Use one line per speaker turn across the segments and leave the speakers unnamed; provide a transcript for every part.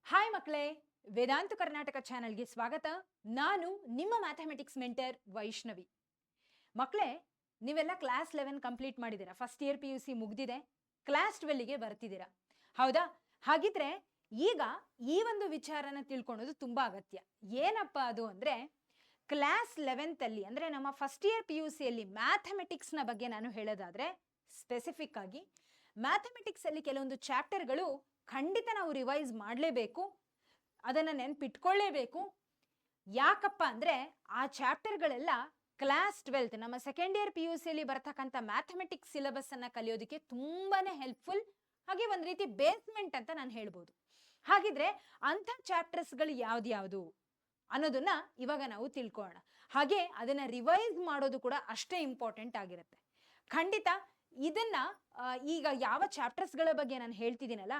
Hi ಮಕ್ಕಳೇ, ವೇದಾಂತ ಕರ್ನಾಟಕ ಚಾನೆಲ್ಗೆ ಸ್ವಾಗತ. ನಾನು ನಿಮ್ಮ ಮ್ಯಾಥಮೆಟಿಕ್ಸ್ ಮೆಂಟರ್ ವೈಷ್ಣವಿ. ಮಕ್ಕಳೇ, ನೀವೆಲ್ಲ ಕ್ಲಾಸ್ 11 ಕಂಪ್ಲೀಟ್ ಮಾಡಿದ್ದೀರಾ. ಫಸ್ಟ್ ಇಯರ್ PUC ಮುಗ್ದಿದೆ, ಕ್ಲಾಸ್ 12ಗೆ ಬರ್ತಿದ್ದೀರಾ, ಹೌದಾ? ಹಾಗಿದ್ರೆ ಈಗ ಈ ಒಂದು ವಿಚಾರನ ತಿಳ್ಕೊಳ್ಳೋದು ತುಂಬಾ ಅಗತ್ಯ. ಏನಪ್ಪ ಅದು ಅಂದ್ರೆ, ಕ್ಲಾಸ್ 11th ಅಲ್ಲಿ ಅಂದ್ರೆ ನಮ್ಮ ಫಸ್ಟ್ ಇಯರ್ PUC ಅಲ್ಲಿ ಮ್ಯಾಥಮೆಟಿಕ್ಸ್ ನ ಬಗ್ಗೆ ನಾನು ಹೇಳೋದಾದ್ರೆ, ಸ್ಪೆಸಿಫಿಕ್ ಆಗಿ ಮ್ಯಾಥಮೆಟಿಕ್ಸ್ ಅಲ್ಲಿ ಕೆಲವೊಂದು ಚಾಪ್ಟರ್ಗಳು ಖಂಡಿತ ನಾವು ರಿವೈಸ್ ಮಾಡಲೇಬೇಕು, ಅದನ್ನ ನೆನ್ಪಿಟ್ಕೊಳ್ಳೇಬೇಕು. ಯಾಕಪ್ಪ ಅಂದ್ರೆ ಆ ಚಾಪ್ಟರ್ಗಳೆಲ್ಲ ಕ್ಲಾಸ್ 12 ನಮ್ಮ ಸೆಕೆಂಡ್ ಇಯರ್ PUC ಅಲ್ಲಿ ಬರ್ತಕ್ಕಂಥ ಮ್ಯಾಥಮೆಟಿಕ್ಸ್ ಸಿಲೆಬಸ್ ಅನ್ನ ಕಲಿಯೋದಕ್ಕೆ ತುಂಬಾನೇ ಹೆಲ್ಪ್ಫುಲ್, ಹಾಗೆ ಒಂದ್ ರೀತಿ ಬೇಸ್ಮೆಂಟ್ ಅಂತ ನಾನು ಹೇಳ್ಬೋದು. ಹಾಗಿದ್ರೆ ಅಂಥ ಚಾಪ್ಟರ್ಸ್ಗಳು ಯಾವ್ದ್ಯಾವ್ದು ಅನ್ನೋದನ್ನ ಇವಾಗ ನಾವು ತಿಳ್ಕೊಳ್ಳೋಣ. ಹಾಗೆ ಅದನ್ನ ರಿವೈಸ್ ಮಾಡೋದು ಕೂಡ ಅಷ್ಟೇ ಇಂಪಾರ್ಟೆಂಟ್ ಆಗಿರುತ್ತೆ. ಖಂಡಿತ ಇದನ್ನ ಈಗ ಯಾವ ಚಾಪ್ಟರ್ಸ್ಗಳ ಬಗ್ಗೆ ನಾನು ಹೇಳ್ತಿದ್ದೀನಲ್ಲ,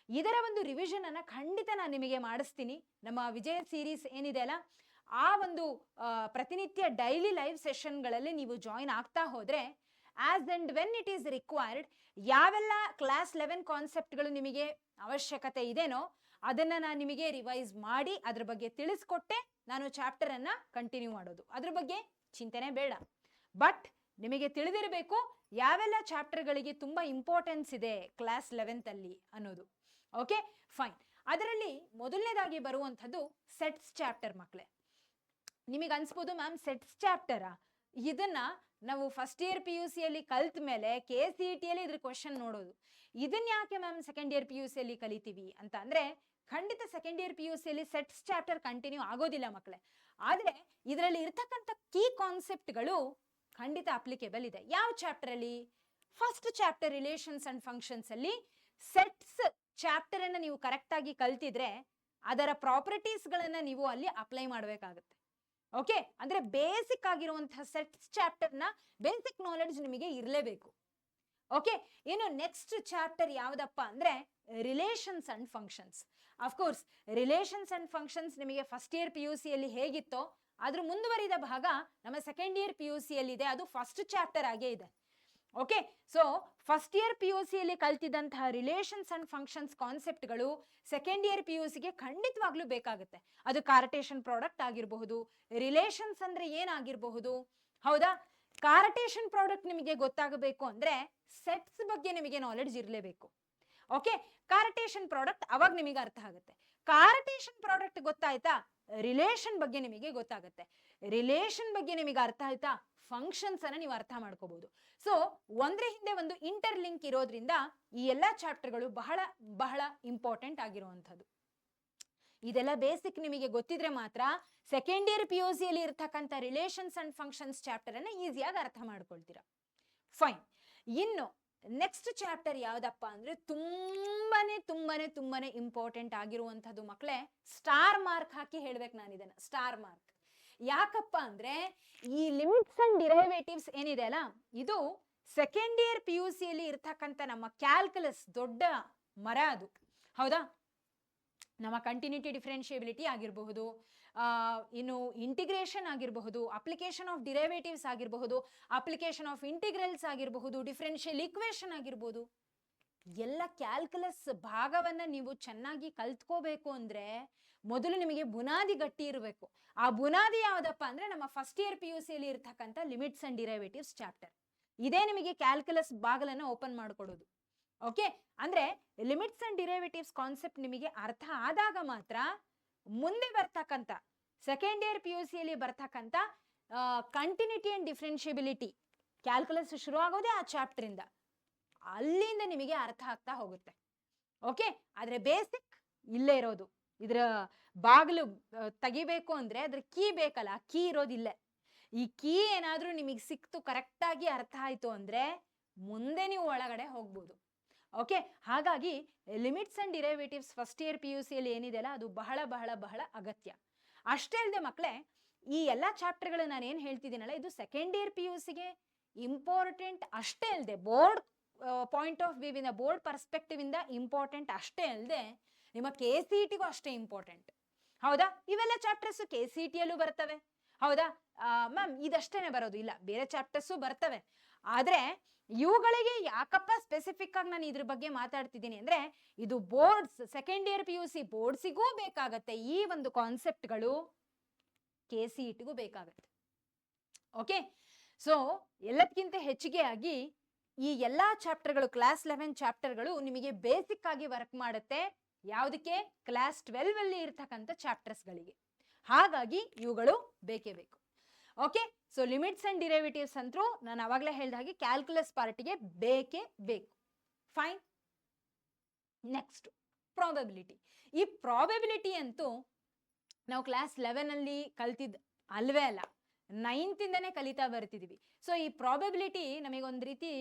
ಇದರ ಒಂದು ರಿವಿಷನ್ ಅನ್ನ ಖಂಡಿತ ನಾನು ನಿಮಗೆ ಮಾಡಿಸ್ತೀನಿ. ನಮ್ಮ ವಿಜಯ ಸೀರೀಸ್ ಏನಿದೆ ಅಲ್ಲ, ಆ ಒಂದು ಪ್ರತಿನಿತ್ಯ ಡೈಲಿ ಲೈವ್ ಸೆಷನ್ಗಳಲ್ಲಿ ನೀವು ಜಾಯಿನ್ ಆಗ್ತಾ ಹೋದ್ರೆ, as and when it is required, ಯಾವೆಲ್ಲ ಕ್ಲಾಸ್ 11 ಕಾನ್ಸೆಪ್ಟ್ಗಳು ನಿಮಗೆ ಅವಶ್ಯಕತೆ ಇದೆನೋ ಅದನ್ನ ನಾನು ನಿಮಗೆ ರಿವೈಸ್ ಮಾಡಿ ಅದ್ರ ಬಗ್ಗೆ ತಿಳಿಸ್ಕೊಟ್ಟೆ ನಾನು ಚಾಪ್ಟರ್ ಅನ್ನ ಕಂಟಿನ್ಯೂ ಮಾಡೋದು. ಅದ್ರ ಬಗ್ಗೆ ಚಿಂತನೆ ಬೇಡ. ಬಟ್ ನಿಮಗೆ ತಿಳಿದಿರಬೇಕು ಯಾವೆಲ್ಲ ಚಾಪ್ಟರ್ಗಳಿಗೆ ತುಂಬಾ ಇಂಪಾರ್ಟೆನ್ಸ್ ಇದೆ ಕ್ಲಾಸ್ 11th ಅಲ್ಲಿ ಅನ್ನೋದು. Okay, fine. ಅದರಲ್ಲಿ ಮೊದಲನೇದಾಗಿ ಬರುವಂಥದ್ದು ಸೆಟ್ಸ್ ಚಾಪ್ಟರ್. ಮಕ್ಕಳೇ, ನಿಮಗೆ ಅನ್ಸ್ಬೋದು, ಮ್ಯಾಮ್ ಸೆಟ್ಸ್ ಚಾಪ್ಟರಾ, ಇದನ್ನ ನಾವು ಫಸ್ಟ್ ಇಯರ್ PUC ಅಲ್ಲಿ ಕಲ್ತ ಮೇಲೆ KCET ಅಲ್ಲಿ ಇದ್ರ ಕ್ವಶನ್ ನೋಡೋದು, ಇದನ್ನ ಯಾಕೆ ಮ್ಯಾಮ್ ಸೆಕೆಂಡ್ ಇಯರ್ PUC ಅಲ್ಲಿ ಕಲಿತೀವಿ ಅಂತ ಅಂದ್ರೆ, ಖಂಡಿತ ಸೆಕೆಂಡ್ ಇಯರ್ PUC ಅಲ್ಲಿ ಸೆಟ್ಸ್ ಚಾಪ್ಟರ್ ಕಂಟಿನ್ಯೂ ಆಗೋದಿಲ್ಲ ಮಕ್ಕಳೇ. ಆದ್ರೆ ಇದರಲ್ಲಿ ಇರ್ತಕ್ಕಂಥ ಕೀ ಕಾನ್ಸೆಪ್ಟ್ಗಳು ಖಂಡಿತ ಅಪ್ಲಿಕೇಬಲ್ ಇದೆ. ಯಾವ ಚಾಪ್ಟರ್ ಅಲ್ಲಿ? First chapter relations and functions ಅಲ್ಲಿ ಸೆಟ್ಸ್ ಚಾಪ್ಟರ್ ಅನ್ನ ನೀವು ಕರೆಕ್ಟ್ ಆಗಿ ಕಲ್ತಿದ್ರೆ ಅದರ ಪ್ರಾಪರ್ಟೀಸ್ ಗಳನ್ನ ನೀವು ಅಲ್ಲಿ ಅಪ್ಲೈ ಮಾಡಬೇಕಾಗುತ್ತೆ. ಓಕೆ, ಅಂದ್ರೆ ಬೇಸಿಕ್ ಆಗಿರುವಂತಹ ಸೆಟ್ಸ್ ಚಾಪ್ಟರ್ ನ ಬೇಸಿಕ್ ನಾಲೆಡ್ಜ್ ನಿಮಗೆ ಇರಲೇಬೇಕು. ಓಕೆ, ಇನ್ನು ನೆಕ್ಸ್ಟ್ ಚಾಪ್ಟರ್ ಯಾವ್ದಪ್ಪ ಅಂದ್ರೆ relations and functions. Of course relations and functions ನಿಮಗೆ ಫಸ್ಟ್ ಇಯರ್ PUC ಅಲ್ಲಿ ಹೇಗಿತ್ತೋ ಅದ್ರ ಮುಂದುವರಿದ ಭಾಗ ನಮ್ಮ ಸೆಕೆಂಡ್ ಇಯರ್ PUC ಅಲ್ಲಿ ಇದೆ, ಅದು ಫಸ್ಟ್ ಚಾಪ್ಟರ್ ಆಗೇ ಇದೆ. Okay, so first year PUC ಅಲ್ಲಿ ಕಲ್ತಿದ್ದಂತಹ ರಿಲೇಷನ್ಸ್ ಅಂಡ್ ಫಂಕ್ಷನ್ಸ್ ಕಾನ್ಸೆಪ್ಟ್ಗಳು ಸೆಕೆಂಡ್ ಇಯರ್ PUC ಗೆ ಖಂಡಿತವಾಗ್ಲೂ ಬೇಕಾಗುತ್ತೆ. ಅದು ಕಾರ್ಟೇಷನ್ ಪ್ರಾಡಕ್ಟ್ ಆಗಿರಬಹುದು, ರಿಲೇಷನ್ಸ್ ಅಂದ್ರೆ ಏನಾಗಿರಬಹುದು, ಹೌದಾ? ಕಾರ್ಟೇಷನ್ ಪ್ರಾಡಕ್ಟ್ ನಿಮಗೆ ಗೊತ್ತಾಗಬೇಕು ಅಂದ್ರೆ ಸೆಟ್ಸ್ ಬಗ್ಗೆ ನಿಮಗೆ ನಾಲೆಡ್ಜ್ ಇರಲೇಬೇಕು. ಓಕೆ, ಕಾರ್ಟೇಷನ್ ಪ್ರಾಡಕ್ಟ್ ಅವಾಗ ನಿಮಗೆ ಅರ್ಥ ಆಗುತ್ತೆ. ಕಾರ್ಟೇಷನ್ ಪ್ರಾಡಕ್ಟ್ ಗೊತ್ತಾಯ್ತಾ, ರಿಲೇಷನ್ ಬಗ್ಗೆ ನಿಮಗೆ ಗೊತ್ತಾಗುತ್ತೆ. ರಿಲೇಷನ್ ಬಗ್ಗೆ ನಿಮಗೆ ಅರ್ಥ ಆಯ್ತಾ, ಫಂಕ್ಷನ್ಸ್ ಅನ್ನ ನೀವು ಅರ್ಥ ಮಾಡ್ಕೋಬಹುದು. ಸೊ ಒಂದ್ರ ಹಿಂದೆ ಒಂದು ಇಂಟರ್ ಲಿಂಕ್ ಇರೋದ್ರಿಂದ ಈ ಎಲ್ಲಾ ಚಾಪ್ಟರ್ಗಳು ಬಹಳ ಬಹಳ ಇಂಪಾರ್ಟೆಂಟ್ ಆಗಿರುವಂಥದ್ದು. ಇದೆಲ್ಲ ಬೇಸಿಕ್ ನಿಮಗೆ ಗೊತ್ತಿದ್ರೆ ಮಾತ್ರ ಸೆಕೆಂಡ್ ಇಯರ್ PUC ಅಲ್ಲಿ ಇರ್ತಕ್ಕಂಥ ರಿಲೇಷನ್ಸ್ ಅಂಡ್ ಫಂಕ್ಷನ್ಸ್ ಚಾಪ್ಟರ್ ಅನ್ನ ಈಸಿಯಾಗಿ ಅರ್ಥ ಮಾಡ್ಕೊಳ್ತೀರಾ. ಫೈನ್. ಇನ್ನು ನೆಕ್ಸ್ಟ್ ಚಾಪ್ಟರ್ ಯಾವ್ದಪ್ಪ ಅಂದ್ರೆ ತುಂಬಾನೇ ತುಂಬಾನೇ ತುಂಬಾನೇ ಇಂಪಾರ್ಟೆಂಟ್ ಆಗಿರುವಂತದ್ದು ಮಕ್ಕಳೇ, ಸ್ಟಾರ್ ಮಾರ್ಕ್ ಹಾಕಿ ಹೇಳ್ಬೇಕು ನಾನು ಇದನ್ನ, ಸ್ಟಾರ್ ಮಾರ್ಕ್. ಯಾಕಪ್ಪ ಅಂದ್ರೆ ಈ ಲಿಮಿಟ್ಸ್ ಅಂಡ್ ಡಿರೈವೇಟಿವ್ಸ್ ಏನಿದೆ ಅಲ್ಲ, ಇದು ಸೆಕೆಂಡ್ ಇಯರ್ PUC ಅಲ್ಲಿ ಇರ್ತಕ್ಕಂಥ ನಮ್ಮ ಕ್ಯಾಲ್ಕುಲಸ್ ದೊಡ್ಡ ಮರ ಅದು, ಹೌದಾ? ನಮ್ಮ ಕಂಟಿನ್ಯೂಟಿ ಡಿಫರೆನ್ಷಿಯಬಿಲಿಟಿ ಆಗಿರಬಹುದು, ಇನ್ನು ಇಂಟಿಗ್ರೇಷನ್ ಆಗಿರಬಹುದು, ಅಪ್ಲಿಕೇಶನ್ ಆಫ್ ಡಿರೈವೇಟಿವ್ಸ್ ಆಗಿರಬಹುದು, ಅಪ್ಲಿಕೇಶನ್ ಆಫ್ ಇಂಟಿಗ್ರಲ್ಸ್ ಆಗಿರಬಹುದು, ಡಿಫರೆನ್ಷಿಯಲ್ ಈಕ್ವೇಶನ್ ಆಗಿರಬಹುದು. ಎಲ್ಲ ಕ್ಯಾಲ್ಕುಲಸ್ ಭಾಗವನ್ನ ನೀವು ಚೆನ್ನಾಗಿ ಕಲ್ತ್ಕೋಬೇಕು ಅಂದ್ರೆ ಮೊದಲು ನಿಮಗೆ ಬುನಾದಿ ಗಟ್ಟಿ ಇರಬೇಕು. ಆ ಬುನಾದಿ ಯಾವ್ದಪ್ಪ ಅಂದ್ರೆ ನಮ್ಮ ಫಸ್ಟ್ ಇಯರ್ PUC ಅಲ್ಲಿ ಇರ್ತಕ್ಕಂಥ ಲಿಮಿಟ್ಸ್ ಅಂಡ್ ಡಿರೈವೇಟಿವ್ಸ್ ಚಾಪ್ಟರ್. ಇದೇ ನಿಮಗೆ ಕ್ಯಾಲ್ಕುಲಸ್ ಬಾಗಲನ್ನ ಓಪನ್ ಮಾಡ್ಕೊಡೋದು. ಓಕೆ, ಅಂದ್ರೆ ಲಿಮಿಟ್ಸ್ ಅಂಡ್ ಡಿರೈವೇಟಿವ್ಸ್ ಕಾನ್ಸೆಪ್ಟ್ ನಿಮಗೆ ಅರ್ಥ ಆದಾಗ ಮಾತ್ರ ಮುಂದೆ ಬರ್ತಕ್ಕಂಥ ಸೆಕೆಂಡ್ ಇಯರ್ PUC ಅಲ್ಲಿ ಬರ್ತಕ್ಕಂಥ ಕಂಟಿನ್ಯೂಟಿ ಅಂಡ್ ಡಿಫರೆನ್ಷಿಯಬಿಲಿಟಿ ಕ್ಯಾಲ್ಕುಲಸ್ ಶುರು ಆಗೋದೇ ಆ ಚಾಪ್ಟರ್ ಇಂದ, ಅಲ್ಲಿಂದ ನಿಮಗೆ ಅರ್ಥ ಆಗ್ತಾ ಹೋಗುತ್ತೆ. ಓಕೆ, ಆದ್ರೆ ಬೇಸಿಕ್ ಇಲ್ಲೇ ಇರೋದು. ಇದ್ರ ಬಾಗಿಲು ತೆಗಿಬೇಕು ಅಂದ್ರೆ ಅದ್ರ ಕೀ ಬೇಕಲ್ಲ, ಕೀ ಇರೋದಿಲ್ಲ. ಈ ಕೀ ಏನಾದ್ರೂ ನಿಮಗೆ ಸಿಕ್ತು, ಕರೆಕ್ಟ್ ಆಗಿ ಅರ್ಥ ಆಯ್ತು ಅಂದ್ರೆ ಮುಂದೆ ನೀವು ಒಳಗಡೆ ಹೋಗ್ಬೋದು. ಓಕೆ, ಹಾಗಾಗಿ limits and derivatives first year PUC ಅಲ್ಲಿ ಏನಿದೆ ಅಲ್ಲ, ಅದು ಬಹಳ ಬಹಳ ಬಹಳ ಅಗತ್ಯ. ಅಷ್ಟೇ ಅಲ್ಲದೆ ಮಕ್ಕಳೇ, ಈ ಎಲ್ಲಾ ಚಾಪ್ಟರ್ಗಳು ನಾನು ಏನ್ ಹೇಳ್ತಿದ್ದೀನಲ್ಲ, ಇದು ಸೆಕೆಂಡ್ ಇಯರ್ PUC ಗೆ ಇಂಪಾರ್ಟೆಂಟ್ ಅಷ್ಟೇ ಅಲ್ಲದೆ, ಬೋರ್ಡ್ ಪಾಯಿಂಟ್ ಆಫ್ ವ್ಯೂ ಇಂದ, ಬೋರ್ಡ್ ಪರ್ಸ್ಪೆಕ್ಟಿವ್ ಇಂದ ಇಂಪಾರ್ಟೆಂಟ್ ಅಷ್ಟೇ ಅಲ್ಲದೆ ನಿಮ್ಮ KCET ಗೂ ಅಷ್ಟೇ ಇಂಪಾರ್ಟೆಂಟ್, ಹೌದಾ? ಇವೆಲ್ಲ ಚಾಪ್ಟರ್ಸ್ KCET ಯಲ್ಲೂ ಬರ್ತವೆ, ಹೌದಾ? ಮ್ಯಾಮ್ ಇದಷ್ಟೇನೆ ಬರೋದು ಇಲ್ಲ, ಬೇರೆ ಚಾಪ್ಟರ್ಸು ಬರ್ತವೆ. ಆದ್ರೆ ಇವುಗಳಿಗೆ ಯಾಕಪ್ಪ ಸ್ಪೆಸಿಫಿಕ್ ಆಗಿ ನಾನು ಇದ್ರ ಬಗ್ಗೆ ಮಾತಾಡ್ತಿದ್ದೀನಿ ಅಂದ್ರೆ ಇದು ಬೋರ್ಡ್ಸ್ ಸೆಕೆಂಡ್ ಇಯರ್ PUC ಬೋರ್ಡ್ಸಿಗೂ ಬೇಕಾಗತ್ತೆ, ಈ ಒಂದು ಕಾನ್ಸೆಪ್ಟ್ಗಳು KCETಗೂ ಬೇಕಾಗತ್ತೆ. ಓಕೆ, ಸೊ ಎಲ್ಲದಕ್ಕಿಂತ ಹೆಚ್ಚಿಗೆ ಆಗಿ ಈ ಎಲ್ಲಾ ಚಾಪ್ಟರ್ಗಳು ಕ್ಲಾಸ್ 11 ಚಾಪ್ಟರ್ಗಳು ನಿಮಗೆ ಬೇಸಿಕ್ ಆಗಿ ವರ್ಕ್ ಮಾಡುತ್ತೆ. ಯಾವುದಕ್ಕೆ? ಕ್ಲಾಸ್ 12 ಅಲ್ಲಿ ಇರ್ತಕ್ಕಂಥ ಚಾಪ್ಟರ್ಸ್ಗಳಿಗೆ. ಹಾಗಾಗಿ ಇವುಗಳು ಬೇಕೇ ಬೇಕು. Okay, so limits and derivatives ಅಂತೂ ನಾನು ಅವಾಗಲೇ ಹೇಳಿದ ಹಾಗೆ ಕ್ಯಾಲ್ಕುಲಸ್ ಪಾರ್ಟಿಗೆ ಬೇಕೇ ಬೇಕು. ಫೈನ್. Next probability. ಈ ಪ್ರಾಬಬಿಲಿಟಿ ಅಂತೂ ನಾವು ಕ್ಲಾಸ್ 11 ಅಲ್ಲಿ ಕಲ್ತಿದ್ ಅಲ್ವೇ ಅಲ್ಲ, 9th ಇಂದನೇ ಕಲಿತಾ ಬರ್ತಿದೀವಿ. ಸೊ ಈ ಪ್ರಾಬಬಿಲಿಟಿ ನಮಗೊಂದು ರೀತಿ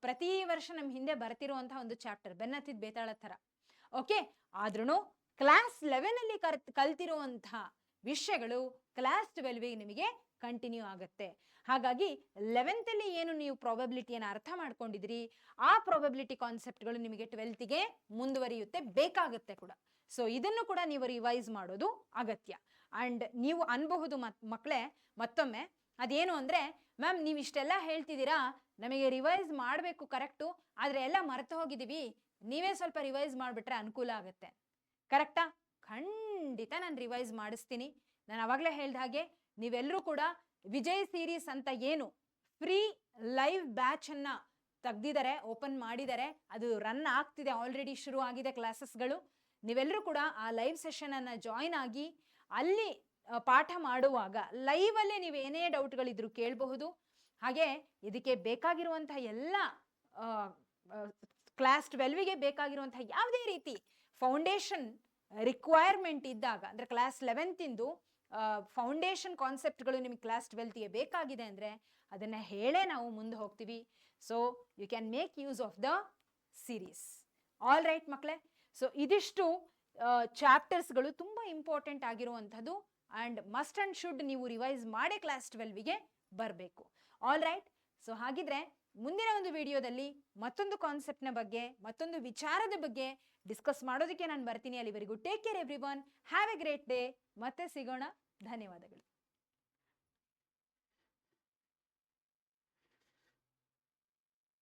ಪ್ರತಿ ವರ್ಷ ನಮ್ಮ ಹಿಂದೆ ಬರ್ತಿರುವಂತಹ ಒಂದು ಚಾಪ್ಟರ್, ಬೆನ್ನತ್ತಿದ ಬೇತಾಳ ತರ. ಓಕೆ, ಆದ್ರೂ ಕ್ಲಾಸ್ 11 ಅಲ್ಲಿ ಕಲ್ತಿರುವಂತಹ ವಿಷಯಗಳು ಕ್ಲಾಸ್ 12 ನಿಮಗೆ ಕಂಟಿನ್ಯೂ ಆಗುತ್ತೆ. ಹಾಗಾಗಿ 11th ಅಲ್ಲಿ ಏನು ನೀವು ಪ್ರಾಬಬಿಲಿಟಿಯನ್ನು ಅರ್ಥ ಮಾಡ್ಕೊಂಡಿದ್ರಿ, ಆ ಪ್ರಾಬಬಿಲಿಟಿ ಕಾನ್ಸೆಪ್ಟ್ಗಳು ನಿಮಗೆ 12th ಮುಂದುವರಿಯುತ್ತೆ, ಬೇಕಾಗುತ್ತೆ ಕೂಡ. ಸೊ ಇದನ್ನು ಕೂಡ ನೀವು ರಿವೈಸ್ ಮಾಡೋದು ಅಗತ್ಯ. ಅಂಡ್ ನೀವು ಅನ್ಬಹುದು ಮಕ್ಕಳೇ ಮತ್ತೊಮ್ಮೆ, ಅದೇನು ಅಂದ್ರೆ ಮ್ಯಾಮ್ ನೀವು ಇಷ್ಟೆಲ್ಲ ಹೇಳ್ತಿದ್ದೀರಾ, ನಮಗೆ ರಿವೈಸ್ ಮಾಡಬೇಕು ಕರೆಕ್ಟು, ಆದ್ರೆ ಎಲ್ಲ ಮರೆತು ಹೋಗಿದ್ದೀವಿ, ನೀವೇ ಸ್ವಲ್ಪ ರಿವೈಸ್ ಮಾಡಿಬಿಟ್ರೆ ಅನುಕೂಲ ಆಗುತ್ತೆ. ಕರೆಕ್ಟಾ? ಖಂಡಿತ ನಾನು ರಿವೈಸ್ ಮಾಡಿಸ್ತೀನಿ. ನಾನು ಅವಾಗಲೇ ಹೇಳ್ದ ಹಾಗೆ ನೀವೆಲ್ಲರೂ ಕೂಡ ವಿಜಯ್ ಸೀರೀಸ್ ಅಂತ ಏನು ಫ್ರೀ ಲೈವ್ ಬ್ಯಾಚ್ ಅನ್ನ ತೆಗ್ದಿದ್ದಾರೆ, ಓಪನ್ ಮಾಡಿದ್ದಾರೆ, ಅದು ರನ್ ಆಗ್ತಿದೆ, ಆಲ್ರೆಡಿ ಶುರು ಆಗಿದೆ ಕ್ಲಾಸಸ್ಗಳು. ನೀವೆಲ್ಲರೂ ಕೂಡ ಆ ಲೈವ್ ಸೆಷನ್ ಅನ್ನ ಜಾಯಿನ್ ಆಗಿ ಅಲ್ಲಿ ಪಾಠ ಮಾಡುವಾಗ ಲೈವ್ ಅಲ್ಲೇ ನೀವು ಏನೇ ಡೌಟ್ಗಳಿದ್ರು ಕೇಳಬಹುದು. ಹಾಗೆ ಇದಕ್ಕೆ ಬೇಕಾಗಿರುವಂತಹ ಎಲ್ಲ ಕ್ಲಾಸ್ 12ಗೆ ಬೇಕಾಗಿರುವಂತಹ ಯಾವುದೇ ರೀತಿ ಫೌಂಡೇಶನ್ ರಿಕ್ವೈರ್ಮೆಂಟ್ ಇದ್ದಾಗ, ಅಂದ್ರೆ ಕ್ಲಾಸ್ 11th ಇಂದು ಫೌಂಡೇಶನ್ ಕಾನ್ಸೆಪ್ಟ್ಗಳು ನಿಮಗೆ ಕ್ಲಾಸ್ 12ಗೆ ಬೇಕಾಗಿದೆ ಅಂದ್ರೆ ಅದನ್ನ ಹೇಳೇ ನಾವು ಮುಂದೆ ಹೋಗ್ತೀವಿ. So you can make use of the series. All right ಮಕ್ಕಳೇ, ಸೊ ಇದಿಷ್ಟು ಚಾಪ್ಟರ್ಸ್ಗಳು ತುಂಬಾ ಇಂಪಾರ್ಟೆಂಟ್ ಆಗಿರುವಂಥದ್ದು ಅಂಡ್ ಮಸ್ಟ್ ಅಂಡ್ ಶುಡ್ ನೀವು ರಿವೈಸ್ ಮಾಡಿ ಕ್ಲಾಸ್ 12ಗೆ ಬರಬೇಕು. ಆಲ್ ರೈಟ್, ಸೊ ಹಾಗಿದ್ರೆ ಮುಂದಿನ ಒಂದು ವಿಡಿಯೋದಲ್ಲಿ ಮತ್ತೊಂದು ಕಾನ್ಸೆಪ್ಟ್ನ ಬಗ್ಗೆ, ಮತ್ತೊಂದು ವಿಚಾರದ ಬಗ್ಗೆ ಡಿಸ್ಕಸ್ ಮಾಡೋದಕ್ಕೆ ನಾನು ಬರ್ತೀನಿ. ಅಲ್ಲಿವರೆಗೂ take care everyone, have A great day. ಮತ್ತೆ ಸಿಗೋಣ. ಧನ್ಯವಾದಗಳು.